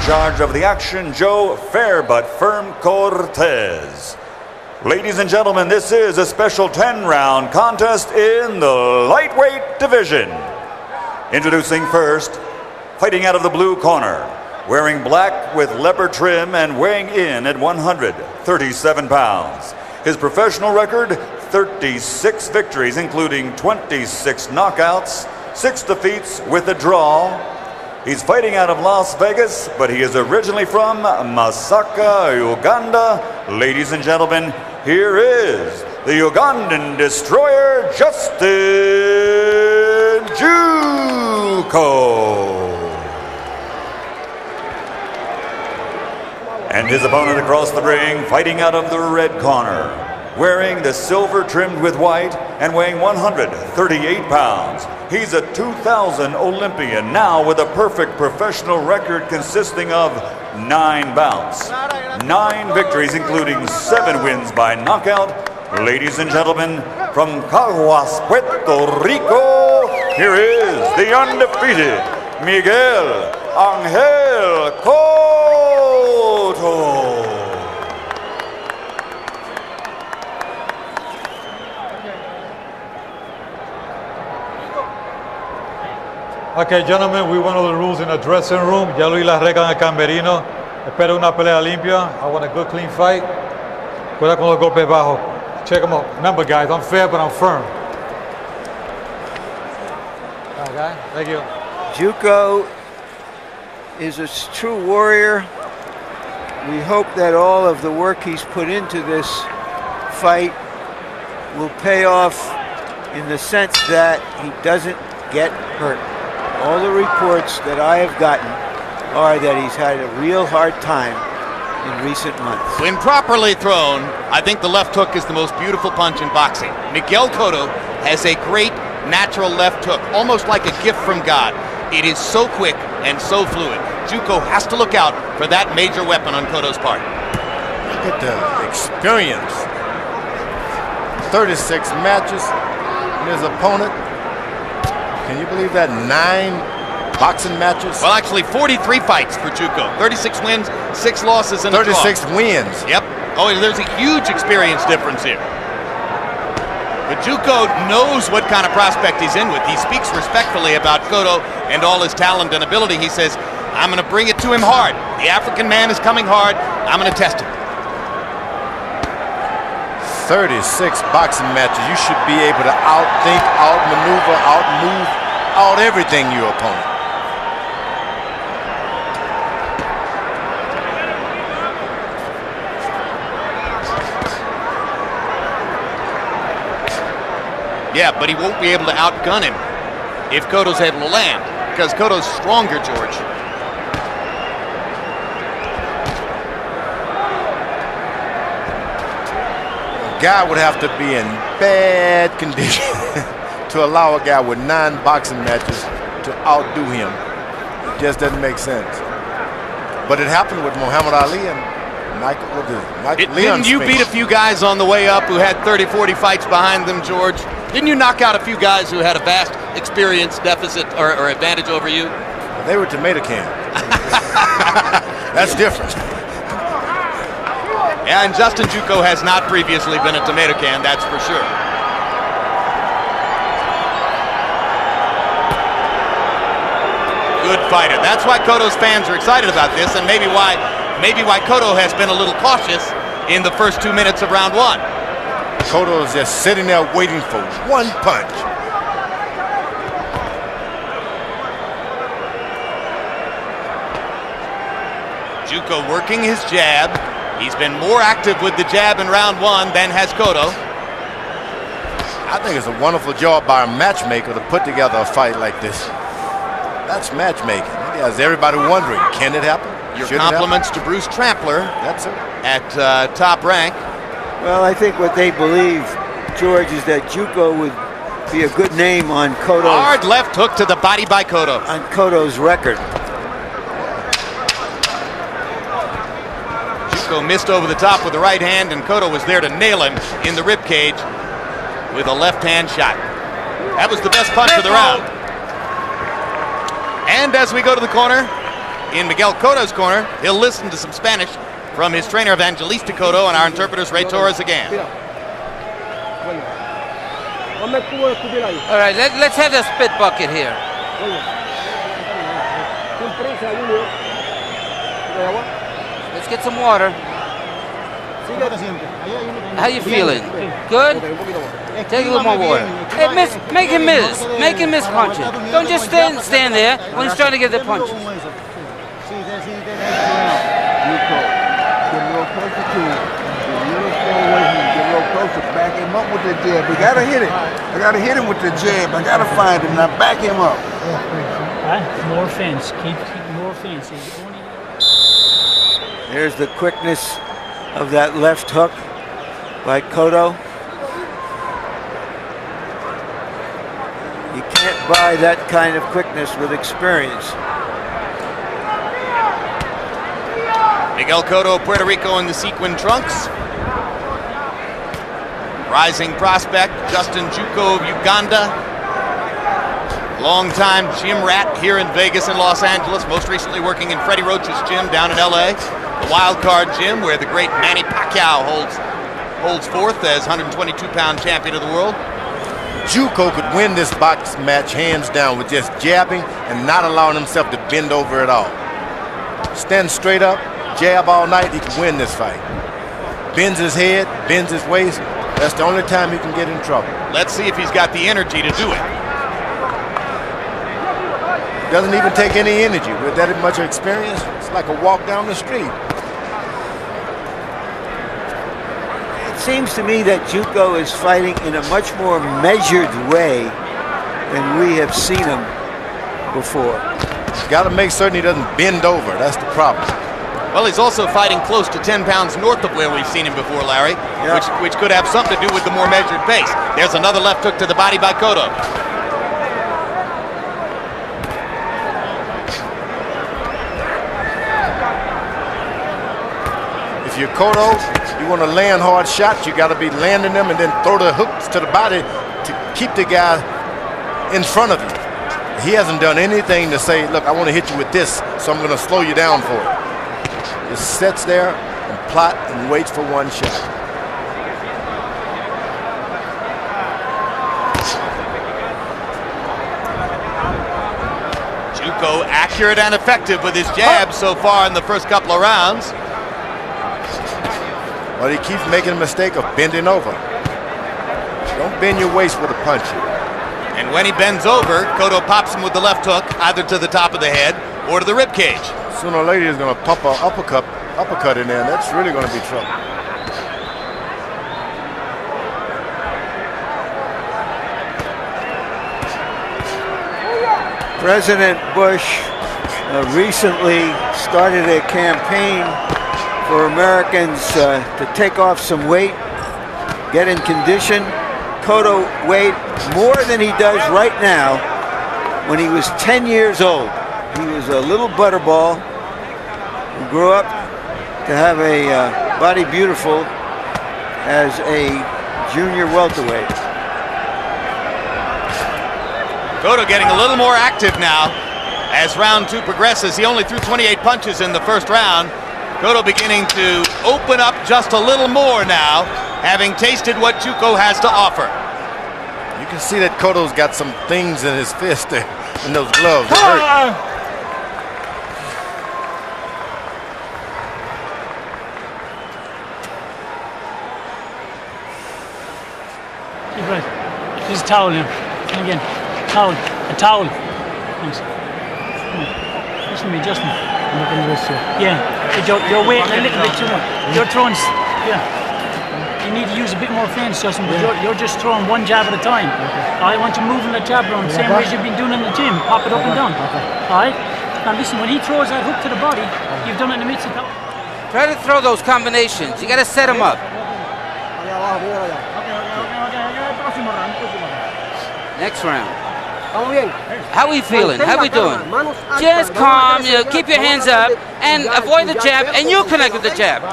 charge of the action, Joe Fair but Firm Cortez. Ladies and gentlemen, this is a special 10-round contest in the lightweight division. Introducing first, fighting out of the blue corner, wearing black with leopard trim and weighing in at 137 pounds. His professional record, 36 victories, including 26 knockouts, 6 defeats with a draw. He's fighting out of Las Vegas, but he is originally from Masaka, Uganda. Ladies and gentlemen, here is the Ugandan destroyer, Justin Juuko. And his opponent across the ring, fighting out of the red corner, wearing the silver trimmed with white and weighing 138 pounds. He's a 2000 Olympian, now with a perfect professional record consisting of 9 bouts, 9 victories, including 7 wins by knockout. Ladies and gentlemen, from Caguas, Puerto Rico, here is the undefeated Miguel Angel Cotto. Okay, gentlemen, we went over the rules in the dressing room. Ya lo vi las reglas en el camerino. Espero una pelea limpia. I want a good, clean fight. Cuidado con los golpes bajos. Check them out. Remember, guys, I'm fair, but I'm firm. Okay, thank you. Juuko is a true warrior. We hope that all of the work he's put into this fight will pay off in the sense that he doesn't get hurt. All the reports that I have gotten are that he's had a real hard time in recent months. When properly thrown, I think the left hook is the most beautiful punch in boxing. Miguel Cotto has a great natural left hook, almost like a gift from God. It is so quick and so fluid. Juuko has to look out for that major weapon on Cotto's part. Look at the experience. 36 matches, and his opponent, can you believe that, 9 boxing matches? Well, actually 43 fights for Juuko. 36 wins, 6 losses, and a draw. 36 wins. Yep. Oh, there's a huge experience difference here. But Juuko knows what kind of prospect he's in with. He speaks respectfully about Cotto and all his talent and ability. He says, I'm going to bring it to him hard. The African man is coming hard. I'm going to test him. 36 boxing matches. You should be able to outthink, outmaneuver, outmove, out everything your opponent. Yeah, but he won't be able to outgun him if Cotto's able to land, because Cotto's stronger, George. Guy would have to be in bad condition to allow a guy with 9 boxing matches to outdo him. It just doesn't make sense. But it happened with Muhammad Ali and Michael Leon. Didn't you beat a few guys on the way up who had 30, 40 fights behind them, George? Didn't you knock out a few guys who had a vast experience deficit or advantage over you? They were tomato cans. That's different. Yeah, and Justin Juuko has not previously been a tomato can, that's for sure. Good fighter. That's why Cotto's fans are excited about this, and maybe why Cotto has been a little cautious in the first 2 minutes of round 1. Cotto is just sitting there waiting for one punch. Juuko working his jab. He's been more active with the jab in round 1 than has Cotto. I think it's a wonderful job by a matchmaker to put together a fight like this. That's matchmaking. It has everybody wondering, can it happen? Your compliments to Bruce Trampler. That's it. At Top Rank. Well, I think what they believe, George, is that Juuko would be a good name on Cotto's... Hard left hook to the body by Cotto. On Cotto's record. Juuko missed over the top with the right hand, and Cotto was there to nail him in the rib cage with a left hand shot. That was the best punch of the round. And as we go to the corner, in Miguel Cotto's corner. He'll listen to some Spanish from his trainer Evangelista Cotto and our interpreters Ray Torres again. All right, let's have the spit bucket here. Let's get some water. How you feeling? Good? Take a little more water. Hey, make him miss. Make him miss punching. Don't just stand there when he's trying to get the punches. Juuko, get a little closer to him. Get a little stay away from him. Get a little closer. Back him up with the jab. We gotta hit it. I gotta hit him with the jab. I gotta find him. Now back him up. More fence. Keep more fence. There's the quickness of that left hook by Cotto. You can't buy that kind of quickness with experience. Miguel Cotto, Puerto Rico in the sequin trunks. Rising prospect, Justin Juuko of Uganda. Longtime gym rat here in Vegas and Los Angeles, most recently working in Freddie Roach's gym down in LA. The Wild Card Gym, where the great Manny Pacquiao holds forth as 122-pound champion of the world. Juuko could win this box match hands down with just jabbing and not allowing himself to bend over at all. Stand straight up, jab all night, he can win this fight. Bends his head, bends his waist. That's the only time he can get in trouble. Let's see if he's got the energy to do it. Doesn't even take any energy. With that much experience, it's like a walk down the street. It seems to me that Juuko is fighting in a much more measured way than we have seen him before. Got to make certain he doesn't bend over. That's the problem. Well, he's also fighting close to 10 pounds north of where we've seen him before, Larry, which could have something to do with the more measured pace. There's another left hook to the body by Cotto. If you're Cotto, you want to land hard shots, you got to be landing them and then throw the hooks to the body to keep the guy in front of you. He hasn't done anything to say, look, I want to hit you with this, so I'm going to slow you down for it. Just sits there and plot and waits for one shot. Juuko accurate and effective with his jab so far in the first couple of rounds. But he keeps making a mistake of bending over. Don't bend your waist with a punch. And when he bends over, Cotto pops him with the left hook, either to the top of the head or to the rib cage. Sooner or later, he's going to pump an uppercut in there, and that's really going to be trouble. President Bush recently started a campaign for Americans to take off some weight, get in condition. Cotto weighed more than he does right now when he was 10 years old. He was a little butterball who grew up to have a body beautiful as a junior welterweight. Cotto getting a little more active now as round two progresses. He only threw 28 punches in the first round. Cotto beginning to open up just a little more now, having tasted what Juuko has to offer. You can see that Cotto's got some things in his fist there, in those gloves. It hurt. Keep right. There's a towel here. And again. Towel. A towel. Thanks. Listen to me, Justin. I'm looking at this here. Yeah. But you're waiting a little bit too much. You're throwing. Yeah. You need to use a bit more fence, Justin, but you're just throwing one jab at a time. I want you moving the jab around the same way as you've been doing in the gym. Pop it up and down. Alright? Now listen, when he throws that hook to the body, you've done it in the midst of that. Try to throw those combinations. You got to set them up. Next round. How are we feeling? How we doing? Just calm, keep your hands up, and avoid the jab, and you connect with the jab.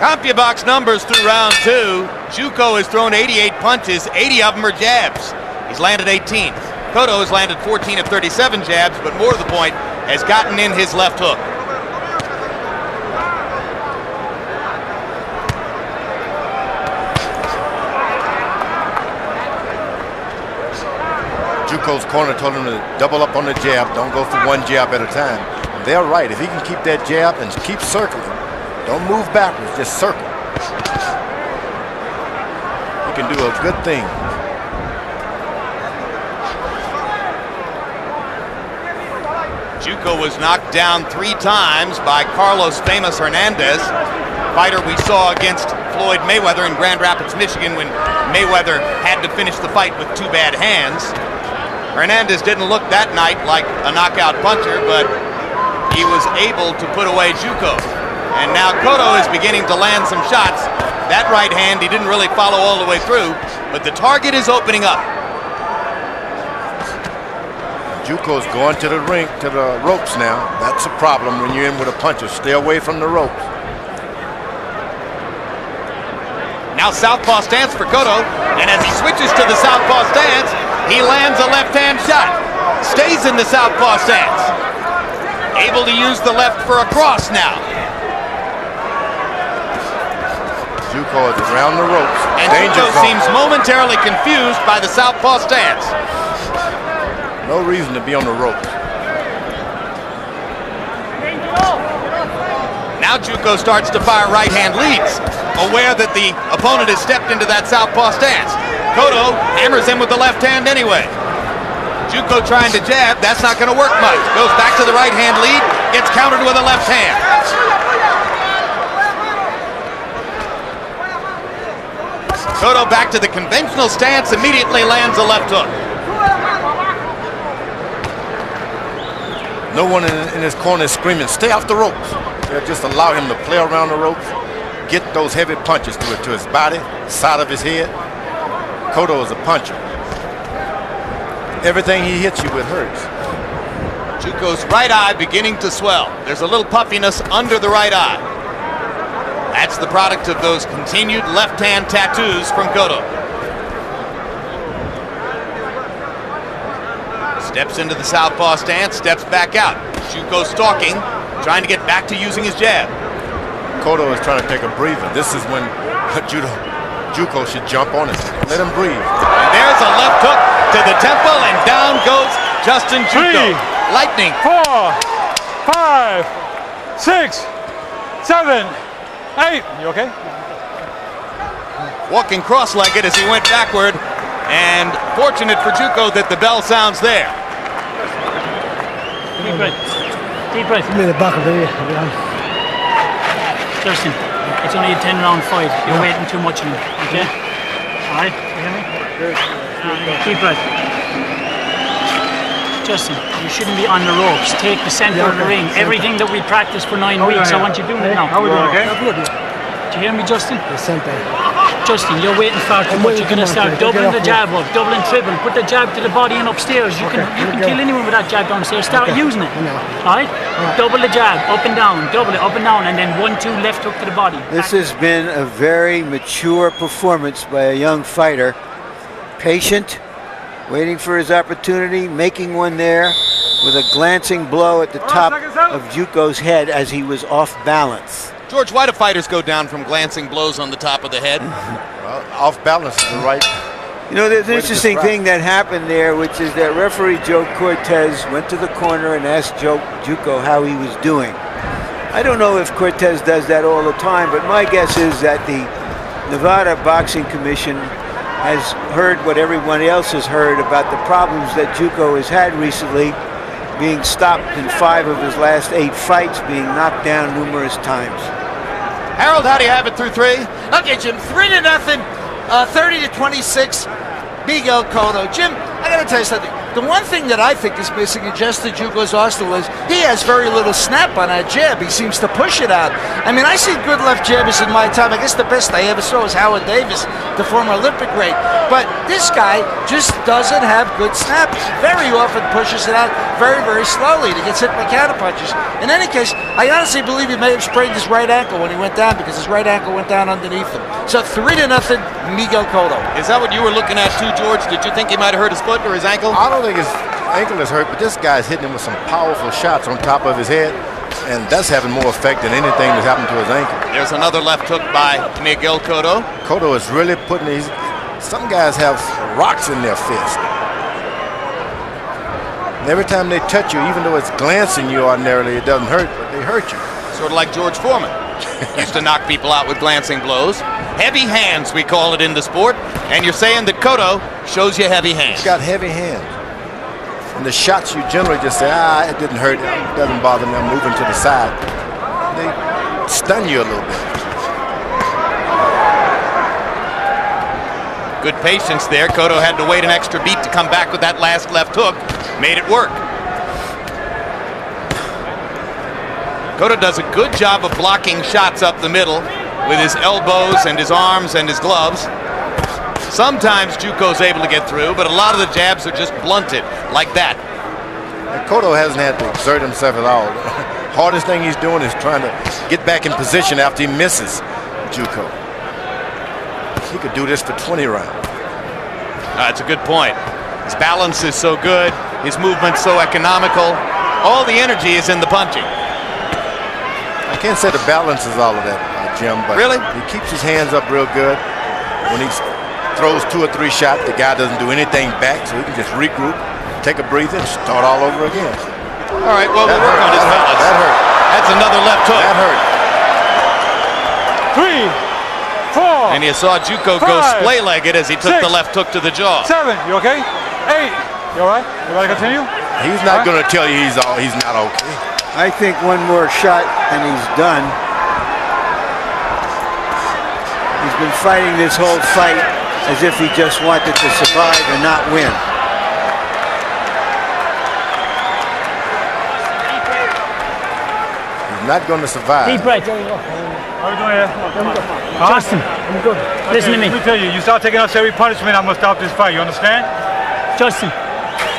CompuBox numbers through round 2. Juuko has thrown 88 punches, 80 of them are jabs. He's landed 18th. Cotto has landed 14 of 37 jabs, but more to the point, has gotten in his left hook. Juuko's corner told him to double up on the jab. Don't go for one jab at a time. And they're right. If he can keep that jab and keep circling, don't move backwards, just circle. He can do a good thing. Juuko was knocked down 3 times by Carlos Famous Hernandez, fighter we saw against Floyd Mayweather in Grand Rapids, Michigan, when Mayweather had to finish the fight with 2 bad hands. Hernandez didn't look that night like a knockout puncher, but he was able to put away Juuko. And now Cotto is beginning to land some shots. That right hand, he didn't really follow all the way through, but the target is opening up. Juuko's going to the ring, to the ropes now. That's a problem when you're in with a puncher. Stay away from the ropes. Now southpaw stance for Cotto, and as he switches to the southpaw stance, he lands a left-hand shot. Stays in the southpaw stance. Able to use the left for a cross now. Juuko is around the ropes. And Juuko seems momentarily confused by the southpaw stance. No reason to be on the ropes. Now Juuko starts to fire right-hand leads, aware that the opponent has stepped into that southpaw stance. Cotto hammers him with the left hand anyway. Juuko trying to jab, that's not going to work much. Goes back to the right-hand lead, gets countered with a left hand. Cotto back to the conventional stance, immediately lands a left hook. No one in his corner is screaming, stay off the ropes. They'll just allow him to play around the ropes, get those heavy punches to his body, side of his head. Cotto is a puncher. Everything he hits you with hurts. Juuko's right eye beginning to swell. There's a little puffiness under the right eye. That's the product of those continued left-hand tattoos from Cotto. Steps into the southpaw stance, steps back out. Juuko stalking, trying to get back to using his jab. Cotto is trying to take a breather. This is when Juuko should jump on it. Let him breathe. And there's a left hook to the temple, and down goes Justin Juuko. 3, Lightning. 4, 5, 6, 7, 8. You okay? Walking cross-legged as he went backward, and fortunate for Juuko that the bell sounds there. Deep breath. Deep breath. Give me the back of the ear. Justin, it's only a 10-round fight. You're waiting too much on him. Okay? All right? You hear me? Deep breath. Justin, you shouldn't be on the ropes. Take the center of the ring. Everything that we practiced for 9 weeks, I want you doing it now. How are we doing, okay? Do you hear me, Justin? The center. Justin, you're waiting far too much. You're going to start doubling the jab up, doubling, triple. Put the jab to the body and upstairs. You can kill anyone with that jab downstairs. Start using it. All right? Double the jab, up and down, double it, up and down, and then 1-2 left hook to the body. This has been a very mature performance by a young fighter. Patient, waiting for his opportunity, making one there with a glancing blow at the top of Juuko's head as he was off balance. George, why do fighters go down from glancing blows on the top of the head? Well, off balance is the right. You know, there's an interesting thing that happened there, which is that referee Joe Cortez went to the corner and asked Juuko how he was doing. I don't know if Cortez does that all the time, but my guess is that the Nevada Boxing Commission has heard what everyone else has heard about the problems that Juuko has had recently, being stopped in 5 of his last 8 fights, being knocked down numerous times. Harold, how do you have it through 3? Okay, Jim, 3-0, 30-26, Miguel Cotto. Jim, I gotta tell you something. The one thing that I think is missing in Justin Juuko's arsenal is he has very little snap on that jab. He seems to push it out. I mean, I see good left jabbers in my time. I guess the best I ever saw was Howard Davis, the former Olympic great. But this guy just doesn't have good snap. Very often pushes it out very, very slowly. He gets hit by counter punches. In any case, I honestly believe he may have sprained his right ankle when he went down because his right ankle went down underneath him. So 3-0, Miguel Cotto. Is that what you were looking at too, George? Did you think he might have hurt his foot or his ankle? I don't think his ankle is hurt, but this guy's hitting him with some powerful shots on top of his head, and that's having more effect than anything that's happened to his ankle. There's another left hook by Miguel Cotto. Cotto is really putting these. Some guys have rocks in their fist. And every time they touch you, even though it's glancing you ordinarily, it doesn't hurt, but they hurt you. Sort of like George Foreman. Used to knock people out with glancing blows. Heavy hands, we call it in the sport. And you're saying that Cotto shows you heavy hands. He's got heavy hands. And the shots you generally just say, it didn't hurt. It doesn't bother me. I'm moving to the side. They stun you a little bit. Good patience there. Cotto had to wait an extra beat to come back with that last left hook. Made it work. Cotto does a good job of blocking shots up the middle with his elbows and his arms and his gloves. Sometimes Juuko's able to get through, but a lot of the jabs are just blunted like that. And Cotto hasn't had to exert himself at all. Hardest thing he's doing is trying to get back in position after he misses Juuko. He could do this for 20 rounds. That's a good point. His balance is so good. His movement's so economical. All the energy is in the punching. I can't say the balance is all of that, Jim, but really? He keeps his hands up real good. When he throws 2 or 3 shots, the guy doesn't do anything back, so he can just regroup, take a breather, and start all over again. All right, well, we'll work on his balance. That hurt. That's another left hook. That hurt. 3, 4. And you saw Juuko go splay-legged as he took 6, the left hook to the jaw. 7. You okay? 8. You all right? You ready to continue? He's not going to tell you he's not okay. I think one more shot and he's done. He's been fighting this whole fight as if he just wanted to survive and not win. He's not going to survive. Deep breath. How are we doing here? Justin, I'm good. Listen to me. Let me tell you, you start taking us every punishment, I'm going to stop this fight. You understand? Justin,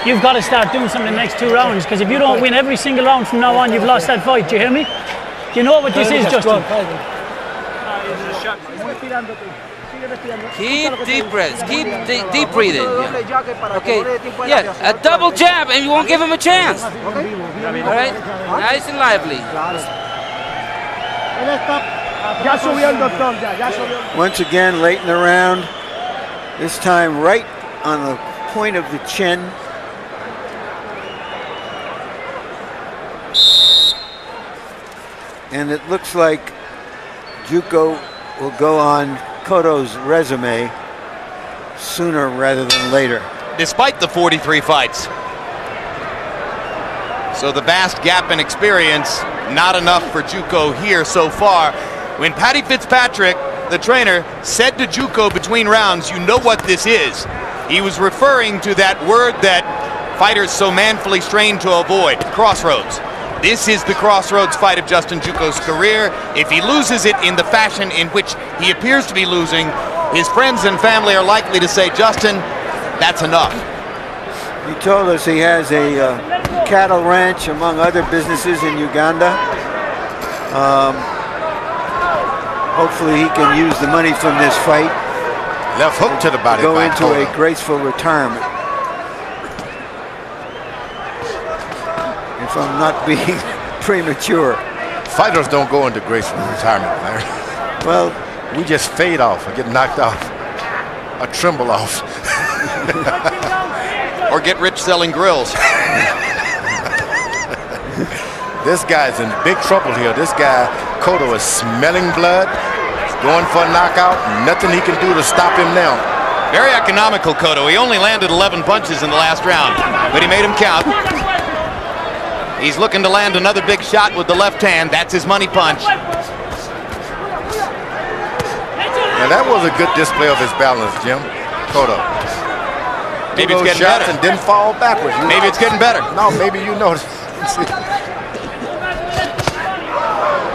you've got to start doing something in the next 2 rounds, because if you don't win every single round from now on, you've lost that fight. Do you hear me? Do you know what this is, Justin? Keep deep breaths. Keep deep breathing. Yeah. Okay. Yeah, a double jab, and you won't give him a chance. All right? Nice and lively. Once again, late in the round, this time right on the point of the chin. And it looks like Juuko will go on Cotto's resume sooner rather than later. Despite the 43 fights. So the vast gap in experience, not enough for Juuko here so far. When Paddy Fitzpatrick, the trainer, said to Juuko between rounds, you know what this is. He was referring to that word that fighters so manfully strain to avoid, crossroads. This is the crossroads fight of Justin Juuko's career. If he loses it in the fashion in which he appears to be losing, his friends and family are likely to say, Justin, that's enough. He told us he has a cattle ranch, among other businesses, in Uganda. Hopefully he can use the money from this fight. Left hook to the body. Go into a graceful retirement. If I'm not being premature. Fighters don't go into graceful retirement, Larry. Well, we just fade off or get knocked off or tremble off. Or get rich selling grills. This guy's in big trouble here. This guy, Cotto, is smelling blood. He's going for a knockout. Nothing he can do to stop him now. Very economical, Cotto. He only landed 11 punches in the last round, but he made them count. He's looking to land another big shot with the left hand. That's his money punch. Now that was a good display of his balance, Jim. Cotto. Maybe it's those getting shots better. and didn't fall backwards. Maybe it's getting better. No, maybe you noticed.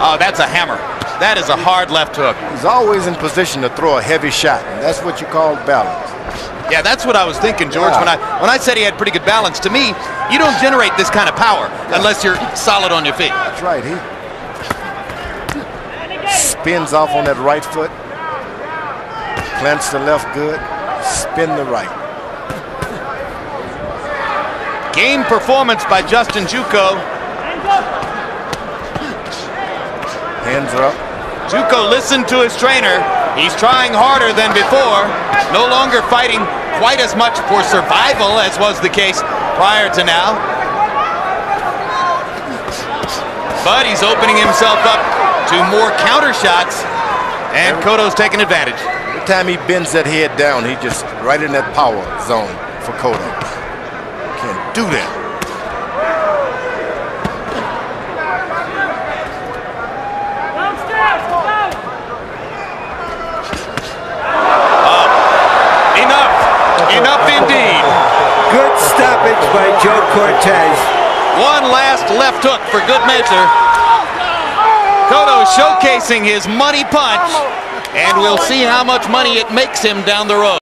Oh, that's a hammer. That is a hard left hook. He's always in position to throw a heavy shot, and that's what you call balance. Yeah, that's what I was thinking, George. Yeah. When I said he had pretty good balance, to me, you don't generate this kind of power unless you're solid on your feet. That's right. He spins off on that right foot, plants the left good, spin the right. Game performance by Justin Juuko. Hands are up. Juuko listened to his trainer. He's trying harder than before. No longer fighting quite as much for survival as was the case prior to now. But he's opening himself up to more counter shots, and Cotto's taking advantage. Every time he bends that head down, he just right in that power zone for Cotto. Can't do that. Enough indeed. Good stoppage by Joe Cortez. One last left hook for good measure. Cotto showcasing his money punch, and we'll see how much money it makes him down the road.